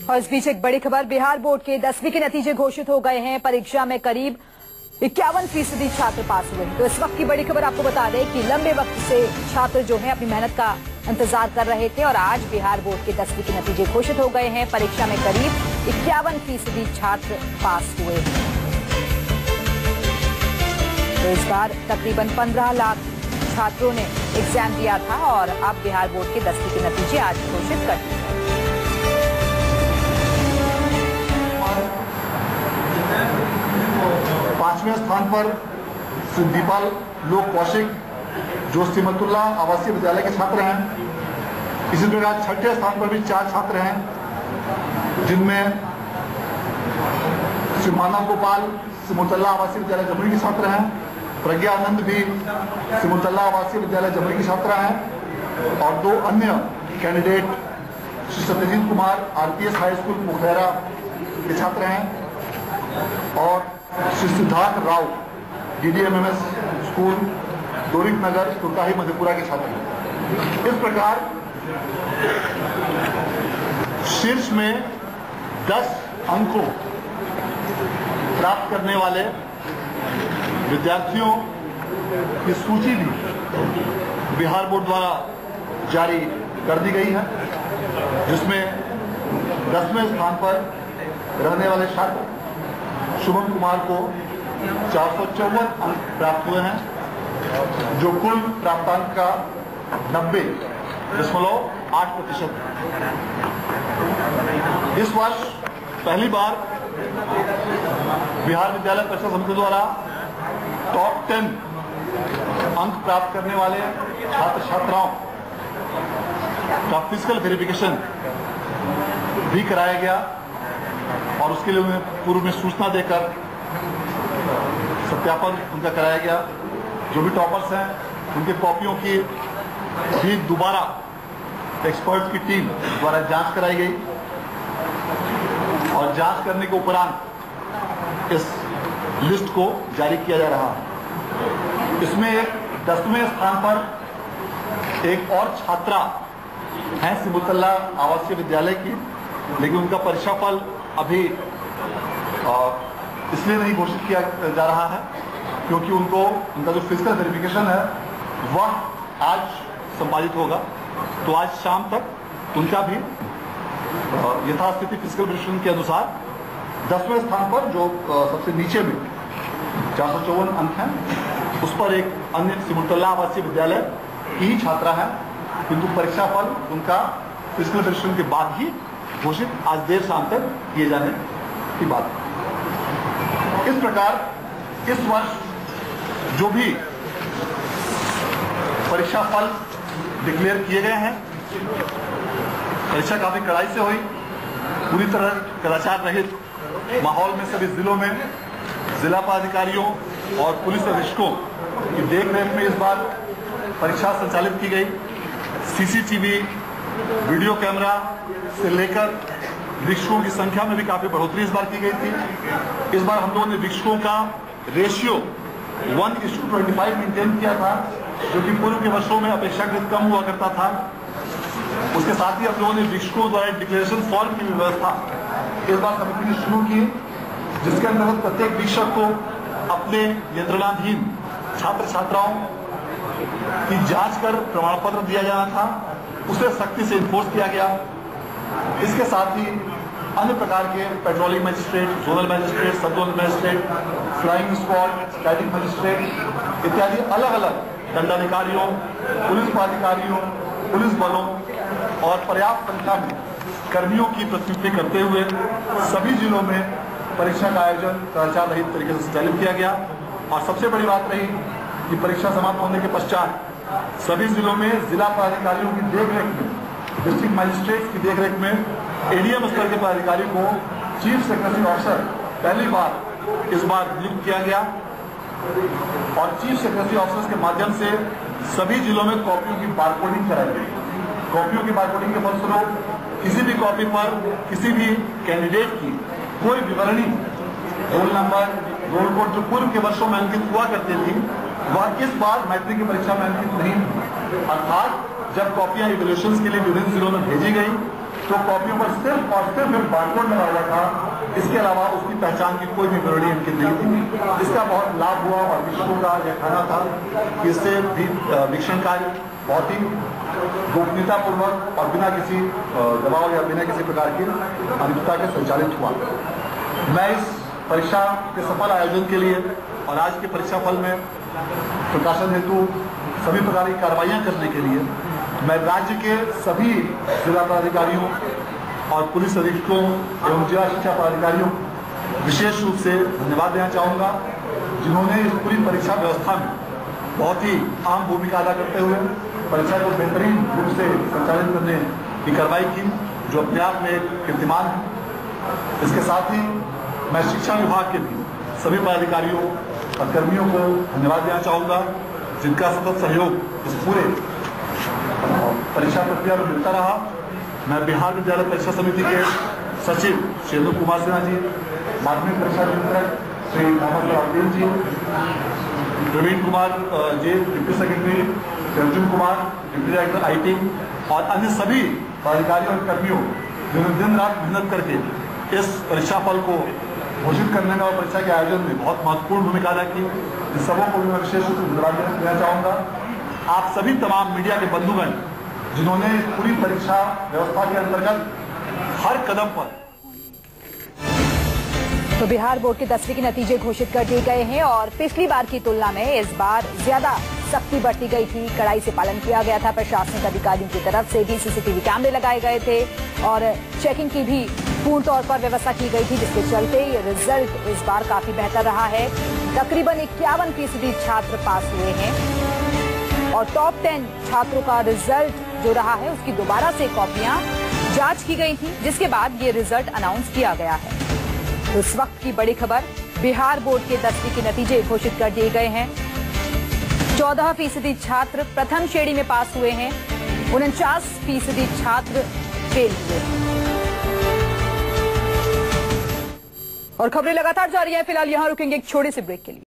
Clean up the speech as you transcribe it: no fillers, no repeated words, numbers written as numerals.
और इस बीच एक बड़ी खबर, बिहार बोर्ड के 10वीं के नतीजे घोषित हो गए हैं। परीक्षा में करीब 51% छात्र पास हुए। तो इस वक्त की बड़ी खबर आपको बता दें कि लंबे वक्त से छात्र जो हैं अपनी मेहनत का इंतजार कर रहे थे और आज बिहार बोर्ड के 10वीं के नतीजे घोषित हो गए हैं। परीक्षा में करीब 51% छात्र पास हुए। तो इस बार तकरीबन 15 लाख छात्रों ने एग्जाम दिया था और अब बिहार बोर्ड के 10वीं के नतीजे आज घोषित कर दिए। पांचवें स्थान पर दीपाल लोक कौशिक जो सिमतुल्ला आवासीय विद्यालय के छात्र हैं। इसी प्रकार छठे स्थान पर भी 4 छात्र हैं, जिनमें मानव गोपाल सिमतुल्ला आवासीय विद्यालय जमुई की छात्र हैं, प्रज्ञा आनंद भी सिमतुल्ला आवासीय विद्यालय जमुई की छात्रा हैं और 2 अन्य candidate Shri Satyajit Kumar RPS high school Mukhaira के छात्र हैं और श्री सिद्धार्थ राव डीडीएमएमएस स्कूल दोरिक नगर तुर्ताही मधेपुरा के छात्र हैं। इस प्रकार शीर्ष में 10 अंकों प्राप्त करने वाले विद्यार्थियों की सूची भी बिहार बोर्ड द्वारा जारी कर दी गई है, जिसमें 10वें स्थान पर रहने वाले छात्र शुभम कुमार को 454 अंक प्राप्त हुए हैं, जो कुल प्राप्तांक का 90.8%। इस वर्ष पहली बार बिहार विद्यालय परीक्षा समिति द्वारा टॉप 10 अंक प्राप्त करने वाले छात्र छात्राओं का फिजिकल वेरिफिकेशन भी कराया गया और उसके लिए उन्हें पूर्व में सूचना देकर सत्यापन उनका कराया गया। जो भी टॉपर्स हैं उनके कॉपियों की भी दोबारा एक्सपर्ट्स की टीम द्वारा जांच कराई गई और जांच करने के उपरांत इस लिस्ट को जारी किया जा रहा है। इसमें एक 10वें स्थान पर एक और छात्रा है सिमतुल्ला आवासीय विद्यालय की, लेकिन उनका परीक्षाफल अभी इसलिए नहीं घोषित किया जा रहा है क्योंकि उनका जो फिजिकल वेरिफिकेशन है वह आज संपादित होगा। तो आज शाम तक उनका भी यथास्थिति फिजिकल वेरिफिकेशन के अनुसार 10वें स्थान पर जो सबसे नीचे में 454 अंक हैं, उस पर एक अन्य सिमतुल्ला आवासीय विद्यालय की ही छात्रा है, किंतु परीक्षाफल उनका फिजिकल वेरिफिकेशन के बाद ही घोषित आज देर शाम तक किए जाने की बात है। इस प्रकार इस वर्ष जो भी परीक्षा फल डिक्लेयर किए गए हैं, परीक्षा काफी कड़ाई से हुई, पूरी तरह कदाचार रहित माहौल में सभी जिलों में जिला पदाधिकारियों और पुलिस अधीक्षकों की देखरेख में इस बार परीक्षा संचालित की गई। सीसीटीवी वीडियो कैमरा से लेकर वीक्षकों की संख्या में भी काफी बढ़ोतरी इस बार की गई थी। इस बार हम लोगों ने वीक्षकों का रेशियो 1:25 मेंटेन किया था, जो कि पूर्व के वर्षों में अपेक्षाकृत कम हुआ करता था। उसके साथ ही हम लोगों ने वीक्षकों द्वारा डिक्लेरेशन फॉर्म की व्यवस्था इस बार समिति ने शुरू की, जिसके अंतर्गत प्रत्येक वीक्षक को अपने नियंत्रणाधीन छात्र छात्राओं की जांच कर प्रमाण पत्र दिया जाना था, उसे सख्ती से इन्फोर्स किया गया। इसके साथ ही अन्य प्रकार के पेट्रोलिंग मजिस्ट्रेट, जोनल मजिस्ट्रेट, सब zonal magistrate, flying squad, static magistrate इत्यादि अलग अलग दंडाधिकारियों, पुलिस पदाधिकारियों, पुलिस बलों और पर्याप्त संख्या में कर्मियों की प्रतिनियुक्ति करते हुए सभी जिलों में परीक्षा का आयोजन कदाचार रहित तरीके से संचालित किया गया। और सबसे बड़ी बात रही कि परीक्षा समाप्त होने के पश्चात सभी जिलों में जिला पदाधिकारियों की देखरेख में, डिस्ट्रिक्ट मजिस्ट्रेट की देखरेख में एडीएम स्तर के पदाधिकारी को चीफ सेक्रेटरी ऑफिसर पहली बार इस बार नियुक्त किया गया और चीफ सेक्रेटरी ऑफिसर्स के माध्यम से सभी जिलों में कॉपियों की बारकोडिंग कराई गई। कॉपियों की बारकोडिंग के फलस्वरूप किसी भी कॉपी पर किसी भी कैंडिडेट की कोई विवरणी, रोल नंबर, रोल कोड जो पूर्व के वर्षों में अंकित हुआ करती थी, वह इस बार मैट्रिक की परीक्षा में अंकित नहीं थी। अर्थात जब कॉपियां इवैल्यूएशन के लिए विभिन्न जिलों में भेजी गई तो कॉपियों पर सिर्फ और सिर्फ बारकोड लगा हुआ था, इसके अलावा उसकी पहचान की कोई भी विवरणी इनकी नहीं थी। इसका बहुत लाभ हुआ और वीक्षकों का यह कहना था कि इससे भी वीक्षण कार्य बहुत ही गोपनीयतापूर्वक और बिना किसी दबाव या बिना किसी प्रकार की अनियमितता के संचालित हुआ। मैं इस परीक्षा के सफल आयोजन के लिए और आज के परीक्षा फल में प्रकाशन हेतु सभी प्रकार की कार्रवाइयां करने के लिए मैं राज्य के सभी जिला पदाधिकारियों और पुलिस अधीक्षकों एवं जिला शिक्षा पदाधिकारियों विशेष रूप से धन्यवाद देना चाहूँगा, जिन्होंने इस पूरी परीक्षा व्यवस्था में बहुत ही अहम भूमिका अदा करते हुए परीक्षा को बेहतरीन रूप से संचालित करने की कार्रवाई की, जो अपने आप में एक कीर्तिमान है। इसके साथ ही मैं शिक्षा विभाग के भी सभी पदाधिकारियों और कर्मियों को धन्यवाद देना चाहूँगा, जिनका सतत सहयोग इस पूरे परीक्षा प्रक्रिया में मिलता रहा। मैं बिहार विद्यालय परीक्षा समिति के सचिव शेंदु कुमार सिन्हा जी, माध्यमिक परीक्षा नियंत्रक Shri Mohammad Salauddin ji, Praveen Kumar ji deputy secretary, Arjun Kumar deputy director IT और अन्य सभी पदाधिकारियों और कर्मियों जिन्होंने दिन रात मेहनत करके इस परीक्षा फल को घोषित करने में और परीक्षा के आयोजन में बहुत महत्वपूर्ण भूमिका अदा की। इस सबों को भी मैं विशेष रूप से धन्यवाद देना चाहूँगा। आप सभी तमाम मीडिया के बंधुगण जिन्होंने इस पूरी परीक्षा व्यवस्था के अंतर्गत हर कदम पर। तो बिहार बोर्ड के 10वीं के नतीजे घोषित कर दिए गए हैं और पिछली बार की तुलना में इस बार ज्यादा सख्ती बरती गई थी, कड़ाई से पालन किया गया था। प्रशासनिक अधिकारियों की तरफ से भी CCTV कैमरे लगाए गए थे और चेकिंग की भी पूर्ण तौर पर व्यवस्था की गई थी, जिसके चलते ये रिजल्ट इस बार काफी बेहतर रहा है। तकरीबन 51% छात्र पास हुए हैं और टॉप 10 छात्रों का रिजल्ट जो रहा है उसकी दोबारा से कॉपियां जांच की गई थी, जिसके बाद ये रिजल्ट अनाउंस किया गया है। तो इस वक्त की बड़ी खबर, बिहार बोर्ड के 10वीं के नतीजे घोषित कर दिए गए हैं। 14% छात्र प्रथम श्रेणी में पास हुए हैं, 49% छात्र फेल हुए हैं। और खबरें लगातार जारी हैं। फिलहाल यहां रुकेंगे एक छोटे से ब्रेक के लिए।